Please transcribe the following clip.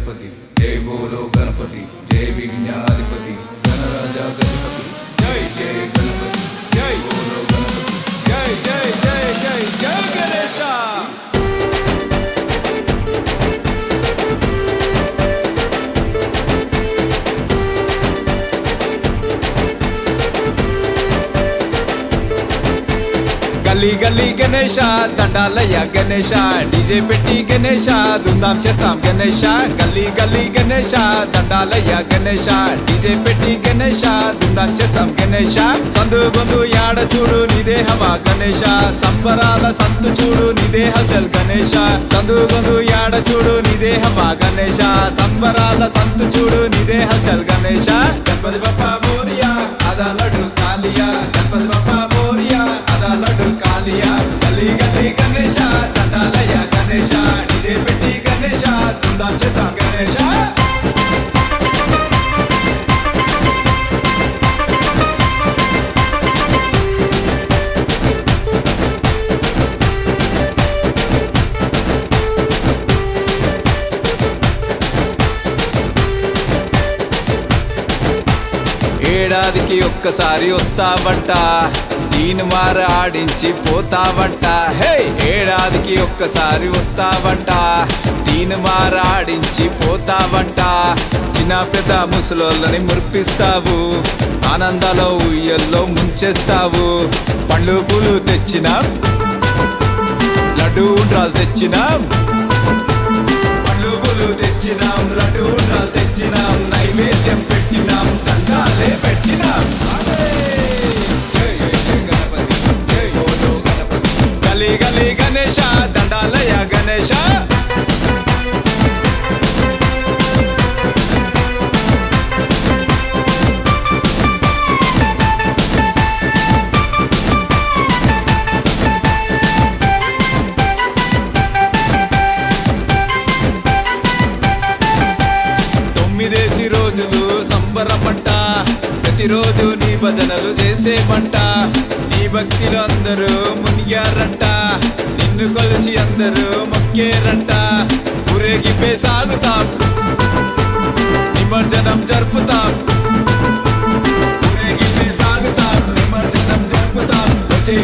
गणपति जय बोलो गणपति जय विघ्नाधिपति गणराजा गणपति जय जय गणपति जय बोलो गणपति जय जय जय जय जय गणेशा। గల్లీ గల్లీ గణేశ దండాలయ్య గణేశ డీజే పెట్టి గణేశ ధూమ్ధాం చేస్తాం గణేశ గల్లీ గల్లీ గణేశ దండాలయ్య గణేశ డీజే పెట్టి గణేశ ధూమ్ధాం చేస్తాం గణేశ సందు గొందు యాడ చూడు నీదే హవా గణేశ సంబరాల సంతు చూడు నీదే హల్చల్ గణేశ సందు గొందు యాడ చూడు నీదే హవా గణేశ సంబరాల సంతు చూడు నీదే హల్చల్ గణేశ గణపతి బప్పా మోరియా ఆదా లడ్డు కాలియా గణపతి బప్పా మోరియా ఆదా లడ్డు కాలియా గల్లీ గల్లీ గణేశ దండాలయ్య గణేశ డీజే పెట్టి గణేశ ధూమ్ధాం చేస్తాం గణేశ। ఏడాదికి ఒక్కసారి వస్తావంట దీని మార ఆడించి పోతావంట హే ఏడాదికి ఒక్కసారి వస్తావంట దీని మార ఆడించి పోతావంట చిన్న పెద్ద ముసలోళ్ళని మురిపిస్తావు ఆనందాలో ఉయ్యల్లో ముంచేస్తావు పండ్లు పూలు తెచ్చినాం లడ్డు ఉండ్రాలు తెచ్చినాం పండ్లు పూలు తెచ్చినాం లడ్డు ఉండ్రాలు తెచ్చినాం నైవేద్యం పెట్టినాం దండాలే పెట్టినాం గల్లీ గల్లీ గణేశ దండాలయ్య గణేశ। తొమ్మిదేసి రోజులు సంబరమంట ప్రతిరోజు నీ భజనలు చేసేమంట నీ భక్తిలో అందరూ మునిగారంట నిన్ను కొలిచి అందరూ మొక్కేరంట ఊరేగిపే సాగుతాం నిమజ్జనం జరుపుతాం ఊరేగిపే సాగుతాం నిమజ్జనం జరుపుతాం వచ్చే